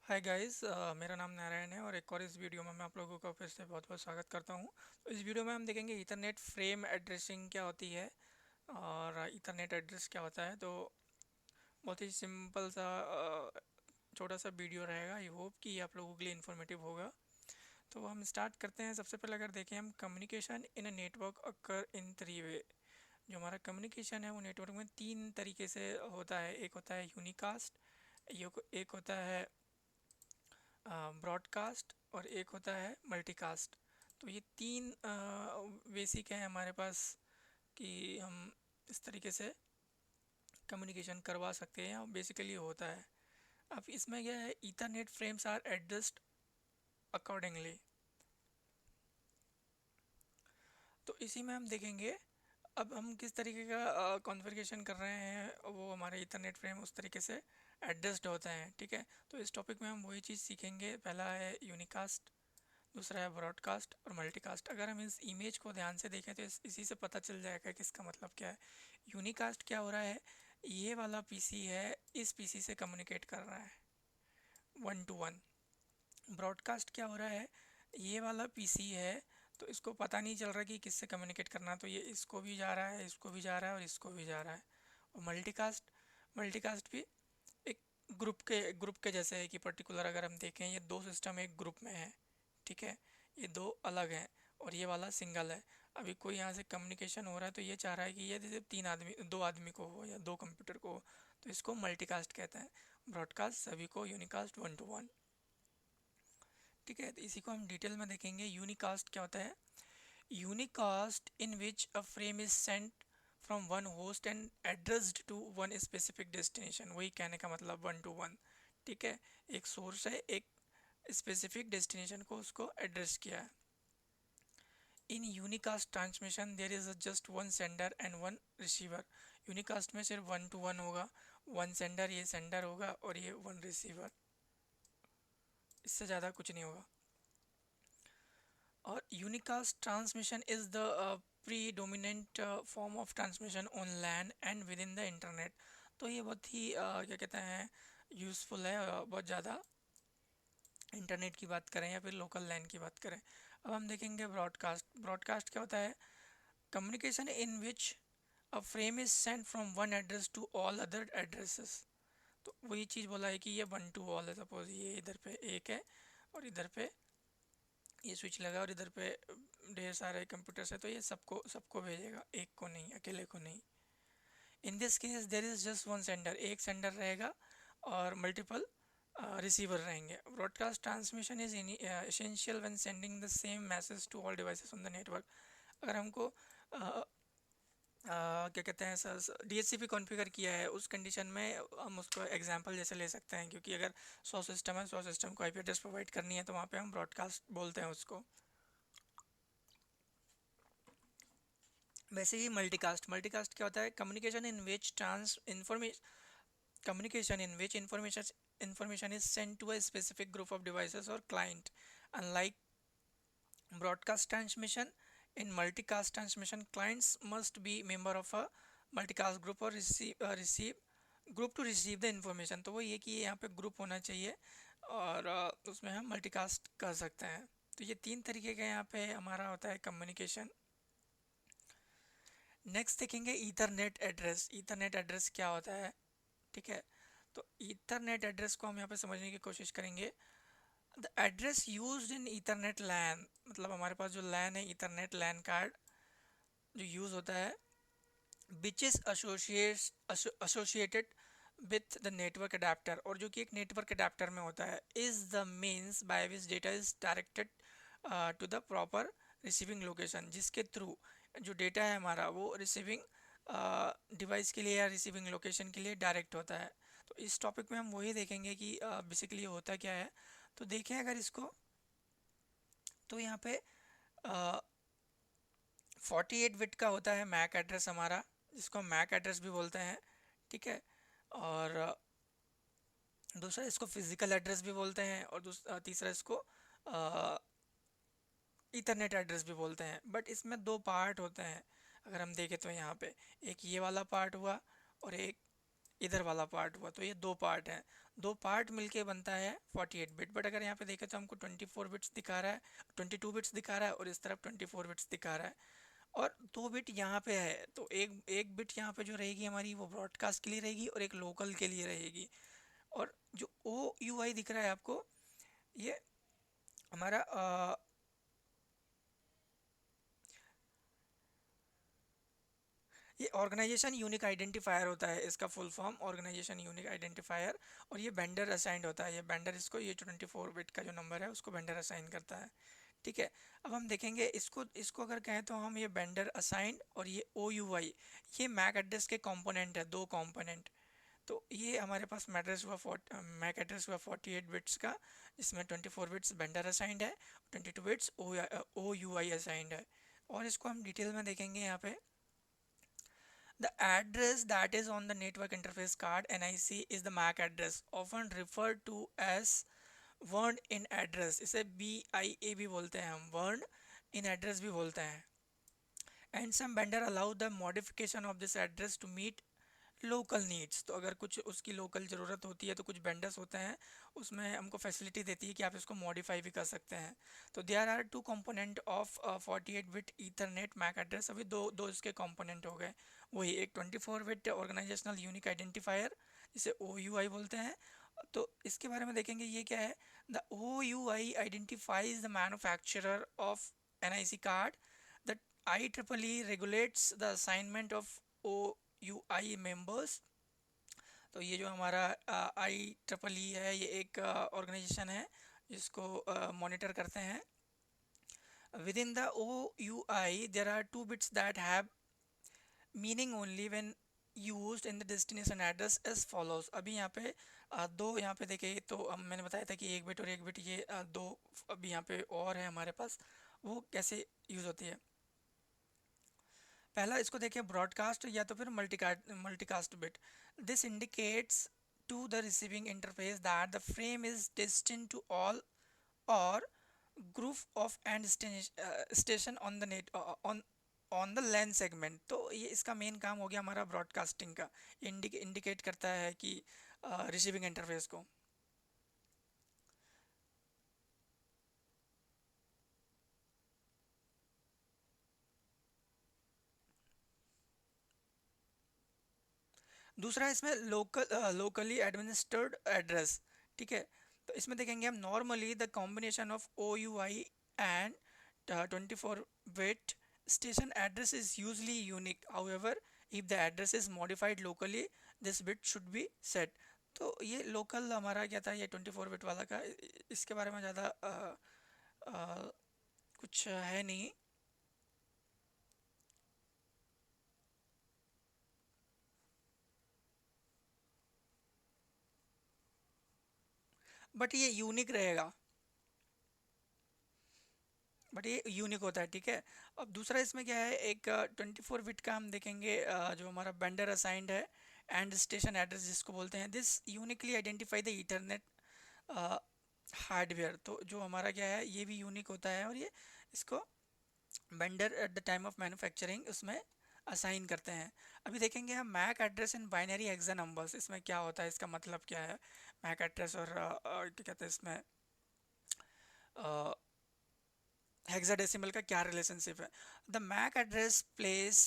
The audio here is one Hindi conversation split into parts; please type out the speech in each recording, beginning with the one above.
हाय गाइस, मेरा नाम नारायण है और एक और इस वीडियो में मैं आप लोगों का फिर से बहुत बहुत स्वागत करता हूं। तो इस वीडियो में हम देखेंगे ईथरनेट फ्रेम एड्रेसिंग क्या होती है और ईथरनेट एड्रेस क्या होता है। तो बहुत ही सिंपल सा छोटा सा वीडियो रहेगा। आई होप कि ये आप लोगों के लिए इन्फॉर्मेटिव होगा। तो हम स्टार्ट करते हैं। सबसे पहले अगर देखें हम, communication in a network occur in three way. जो हमारा कम्युनिकेशन है वो नेटवर्क में तीन तरीके से होता है। एक होता है यूनिकास्ट, एक होता है ब्रॉडकास्ट और एक होता है मल्टीकास्ट। तो ये तीन बेसिक है हमारे पास कि हम इस तरीके से कम्युनिकेशन करवा सकते हैं और बेसिकली होता है। अब इसमें क्या है, Ethernet frames are adjust accordingly. तो इसी में हम देखेंगे अब हम किस तरीके का कॉन्फ़िगरेशन कर रहे हैं, वो हमारे ईथरनेट फ्रेम उस तरीके से एडजस्ट होते हैं। ठीक है, तो इस टॉपिक में हम वही चीज़ सीखेंगे। पहला है यूनिकास्ट, दूसरा है ब्रॉडकास्ट और मल्टीकास्ट। अगर हम इस इमेज को ध्यान से देखें तो इसी से पता चल जाएगा कि इसका मतलब क्या है। यूनिकास्ट क्या हो रहा है, ये वाला पीसी है इस पीसी से कम्युनिकेट कर रहा है वन टू वन। ब्रॉडकास्ट क्या हो रहा है, ये वाला पीसी है तो इसको पता नहीं चल रहा कि किससे कम्युनिकेट करना, तो ये इसको भी जा रहा है, इसको भी जा रहा है और इसको भी जा रहा है। और मल्टीकास्ट, मल्टीकास्ट भी एक ग्रुप के जैसे है कि पर्टिकुलर अगर हम देखें ये दो सिस्टम एक ग्रुप में है। ठीक है, ये दो अलग हैं और ये वाला सिंगल है। अभी कोई यहाँ से कम्युनिकेशन हो रहा है तो ये चाह रहा है कि ये जैसे तीन आदमी, दो आदमी को हो या दो कंप्यूटर को हो, तो इसको मल्टीकास्ट कहते हैं। ब्रॉडकास्ट सभी को, यूनिकास्ट वन टू वन। ठीक है, तो इसी को हम डिटेल में देखेंगे। यूनिकास्ट क्या होता है, unicast in which a frame is sent from one host and addressed to one specific destination. वही कहने का मतलब वन टू वन। ठीक है, एक सोर्स है, एक स्पेसिफिक डेस्टिनेशन को उसको एड्रेस किया है। In unicast transmission there is just one sender and one receiver. Unicast में सिर्फ वन टू वन होगा, वन सेंडर, ये सेंडर होगा और ये वन रिसीवर, इससे ज़्यादा कुछ नहीं होगा। और unicast transmission is the pre form of transmission on LAN and within the internet. तो ये बहुत ही क्या कहते हैं, यूज़फुल है। बहुत ज़्यादा इंटरनेट की बात करें या फिर लोकल लैन की बात करें। अब हम देखेंगे ब्रॉडकास्ट। ब्रॉडकास्ट क्या होता है, communication in which a frame is send from one address to all other addresses. तो वही चीज़ बोला है कि ये वन टू ऑल है। सपोज ये इधर पे एक है और इधर पे ये स्विच लगा और इधर पे ढेर सारे कंप्यूटर्स है, तो ये सबको सबको भेजेगा, एक को नहीं, अकेले को नहीं। In this case there is just one sender, एक सेंडर रहेगा और मल्टीपल रिसीवर रहेंगे। Broadcast transmission is essential when sending the same message to all devices on the network. अगर हमको क्या कहते हैं सर, डीएचसीपी कॉन्फ़िगर किया है उस कंडीशन में हम उसको एग्जांपल जैसे ले सकते हैं, क्योंकि अगर 100 सिस्टम है, 100 सिस्टम को आईपी एड्रेस प्रोवाइड करनी है तो वहाँ पे हम ब्रॉडकास्ट बोलते हैं उसको। वैसे ही मल्टीकास्ट, मल्टीकास्ट क्या होता है, communication in which trans information communication in which information is sent to a specific group of devices or client. Unlike broadcast transmission, in multicast transmission clients must be member of a multicast group or receive group to receive the information. तो वो ये कि यहाँ पे ग्रुप होना चाहिए और उसमें हम मल्टीकास्ट कर सकते हैं। तो ये तीन तरीके का यहाँ पे हमारा होता है कम्युनिकेशन। नेक्स्ट देखेंगे ईथरनेट एड्रेस। ईथरनेट एड्रेस क्या होता है, ठीक है। तो ईथरनेट एड्रेस को हम यहाँ पे समझने की कोशिश करेंगे। The address used in Ethernet LAN, मतलब हमारे पास जो लैन है, ईथरनेट लैन कार्ड जो यूज़ होता है, which is associated with the network adapter, और जो कि एक नेटवर्क अडेप्टर में होता है, is the means by which data is directed to the proper receiving location, जिसके थ्रू जो डेटा है हमारा वो रिसीविंग डिवाइस के लिए या रिसीविंग लोकेशन के लिए डायरेक्ट होता है। तो इस टॉपिक में हम वही देखेंगे कि बेसिकली होता क्या है। तो देखें अगर इसको, तो यहाँ पे 48 बिट का होता है मैक एड्रेस हमारा, जिसको हम मैक एड्रेस भी बोलते हैं। ठीक है, और दूसरा इसको फिजिकल एड्रेस भी बोलते हैं और तीसरा इसको ईथरनेट एड्रेस भी बोलते हैं। बट इसमें दो पार्ट होते हैं अगर हम देखें तो, यहाँ पे एक ये वाला पार्ट हुआ और एक इधर वाला पार्ट हुआ, तो ये दो पार्ट हैं, दो पार्ट मिलके बनता है 48 बिट। बट अगर यहाँ पे देखें तो हमको 24 बिट्स दिखा रहा है, 22 बिट्स दिखा रहा है, और इस तरफ 24 बिट्स दिखा रहा है, और दो बिट यहाँ पे है। तो एक एक बिट यहाँ पे जो रहेगी हमारी वो ब्रॉडकास्ट के लिए रहेगी और एक लोकल के लिए रहेगी। और जो ओ यू आई दिख रहा है आपको, ये हमारा ये ऑर्गेनाइजेशन यूनिक आइडेंटिफायर होता है, इसका full form organization unique identifier. और ये वेंडर असाइंड होता है, ये वेंडर इसको, ये 24 बिट का जो नंबर है उसको वेंडर असाइन करता है, ठीक है। अब हम देखेंगे इसको इसको अगर कहें तो हम ये वेंडर असाइंड और ये ओ यू आई, ये मैक एड्रेस के कंपोनेंट है, दो कंपोनेंट। तो ये हमारे पास मैक एड्रेस हुआ 48 बिट्स का, जिसमें 24 बिट्स वेंडर असाइंड है, 22 bits O U I assigned है। और इसको हम डिटेल में देखेंगे यहाँ पे। The address that is on the network interface card NIC is the MAC address, often referred to as word in address. इसे BIA भी बोलते हैं हम, word in address भी बोलते हैं। And some vendor allow the modification of this address to meet local needs. तो अगर कुछ उसकी लोकल ज़रूरत होती है तो कुछ वेंडर्स होते हैं, उसमें हमको फैसिलिटी देती है कि आप इसको मॉडिफाई भी कर सकते हैं। तो there are two component of 48 bit Ethernet MAC address. अभी दो दो इसके कंपोनेंट हो गए, वही एक 24 बिट ऑर्गेनाइजेशनल यूनिक आइडेंटिफायर जिसे ओ यू आई बोलते हैं। तो इसके बारे में देखेंगे ये क्या है। The O U I identifies the manufacturer of N I C card. The I triple E regulates the assignment of O U I members. तो ये जो हमारा आई ट्रिपल ई है, ये एक ऑर्गेनाइजेशन है जिसको मॉनिटर करते हैं। Within the O U I there are two bits that have meaning only when used in the destination address as follows. अभी यहाँ पे दो यहाँ पे देखिए, तो मैंने बताया था कि एक बिट और एक बिट, ये दो अभी यहाँ पे और है हमारे पास, वो कैसे यूज़ होती है। पहला इसको देखिए ब्रॉडकास्ट या तो फिर multicast bit. This indicates to the receiving interface that the frame is destined to all or group of end station on the net on the LAN segment. तो ये इसका मेन काम हो गया हमारा ब्रॉडकास्टिंग का, इंडिकेट करता है कि रिसीविंग इंटरफेस को। दूसरा इसमें लोकली एडमिनिस्ट्रेड एड्रेस, ठीक है। तो इसमें देखेंगे हम normally the combination of O U I and 24 bit station address is usually unique. However, if the address is modified locally, this bit should be set. तो ये लोकल हमारा क्या था, ये 24 बिट वाला का, इसके बारे में ज़्यादा कुछ है नहीं। बट ये यूनिक रहेगा, बट ये यूनिक होता है, ठीक है। अब दूसरा इसमें क्या है, एक 24 बिट का हम देखेंगे, जो हमारा वेंडर असाइंड है एंड स्टेशन एड्रेस जिसको बोलते हैं। This uniquely identify the Ethernet hardware. तो जो हमारा क्या है, ये भी यूनिक होता है, और ये इसको vendor at the time of manufacturing उसमें असाइन करते हैं। अभी देखेंगे हम MAC address in binary hexa numbers, इसमें क्या होता है, इसका मतलब क्या है मैक एड्रेस और क्या कहते हैं इसमें हेक्साडेसिमल का क्या रिलेशनशिप है। The MAC address place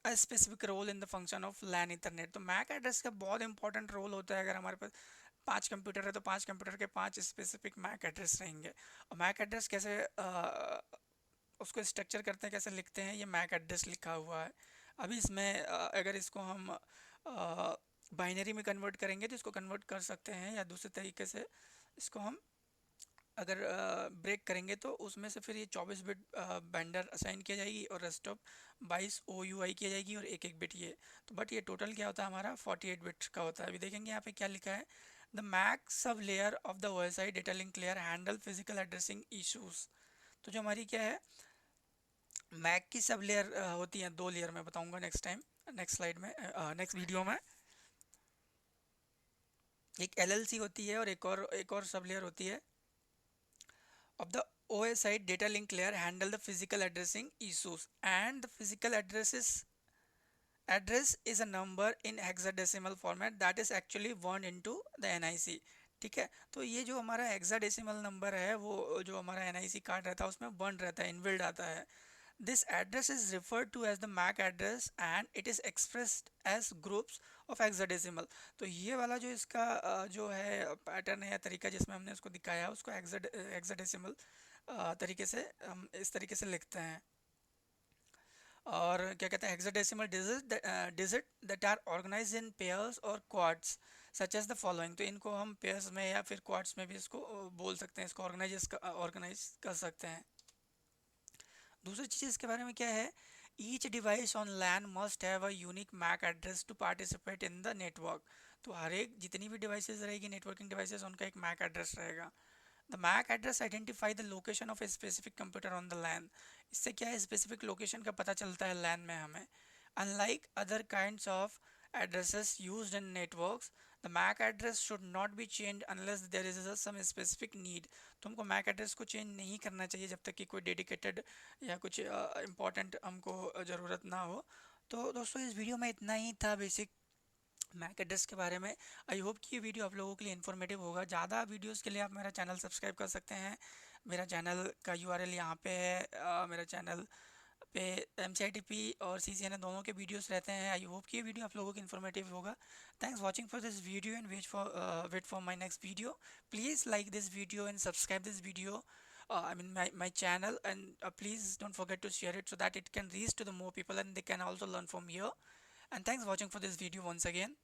a specific role in the function of LAN internet. तो मैक एड्रेस का बहुत इंपॉर्टेंट रोल होता है। अगर हमारे पास 5 कंप्यूटर है तो 5 कंप्यूटर के 5 स्पेसिफिक मैक एड्रेस रहेंगे। और मैक एड्रेस कैसे उसको स्ट्रक्चर करते हैं, कैसे लिखते हैं, ये मैक एड्रेस लिखा हुआ है। अभी इसमें अगर इसको हम बाइनरी में कन्वर्ट करेंगे तो इसको कन्वर्ट कर सकते हैं, या दूसरे तरीके से इसको हम अगर ब्रेक करेंगे तो उसमें से फिर ये 24 बिट बेंडर असाइन किया जाएगी और रेस्ट ऑफ 22 ओ यू आई किया जाएगी और एक एक बिट ये। तो बट ये टोटल क्या होता है हमारा 48 बिट का होता है। अभी देखेंगे यहाँ पे क्या लिखा है, the MAC sub layer of the O S I data link layer handle physical addressing issues. तो जो हमारी क्या है मैक की सब लेयर होती हैं, दो लेयर मैं बताऊंगा नेक्स्ट टाइम, नेक्स्ट स्लाइड में, नेक्स्ट वीडियो में। एक एलएलसी होती है और एक और सब लेयर होती है of the OSI data link layer handle the physical addressing issues, and the physical addresses address is a number in hexadecimal format that is actually one into the NIC. ठीक है, तो ये जो हमारा हेक्साडेसिमल नंबर है वो जो हमारा एनआईसी कार्ड रहता है उसमें वन रहता है, इनबिल्ड आता है। This address is referred to as the MAC address and it is expressed as groups of hexadecimal. तो ये वाला जो इसका जो है पैटर्न है या तरीका जिसमें हमने उसको दिखाया है उसको हेक्साडेसिमल तरीके से हम इस तरीके से लिखते हैं। और क्या कहते हैं, hexadecimal digit that are organised in pairs or quads such as the following. तो इनको हम पेयर्स में या फिर क्वाड्स में भी इसको बोल सकते हैं, इसको ऑर्गेनाइज कर सकते हैं। दूसरी चीज़ इसके बारे में क्या है, each device on LAN must have a unique MAC address to participate in the network. तो हर एक जितनी भी डिवाइसेस रहेगी नेटवर्किंग डिवाइसेस उनका एक मैक एड्रेस रहेगा। The MAC address identify the location of a specific computer on the LAN. इससे क्या है, स्पेसिफिक लोकेशन का पता चलता है लैन में हमें। Unlike other kinds of addresses used in networks, the MAC address should not be changed unless there is some specific need। तो हमको MAC एड्रेस को चेंज नहीं करना चाहिए जब तक कि कोई डेडिकेटेड या कुछ इम्पोर्टेंट हमको ज़रूरत ना हो। तो दोस्तों इस वीडियो में इतना ही था बेसिक मैक एड्रेस के बारे में। आई होप कि ये वीडियो आप लोगों के लिए इन्फॉर्मेटिव होगा। ज़्यादा वीडियोस के लिए आप मेरा चैनल सब्सक्राइब कर सकते हैं। मेरा चैनल का यूआरएल यहाँ पे है। मेरा चैनल पे MCITP और CCNA दोनों के वीडियोस रहते हैं। आई होप कि ये वीडियो आप लोगों को इन्फॉर्मेटिव होगा। Thanks watching for this video and wait for my next video. Please like this video and subscribe this video, I mean my channel, and please don't forget to share it so that it can reach to the more people and they can also learn from here. And thanks for watching for this video once again.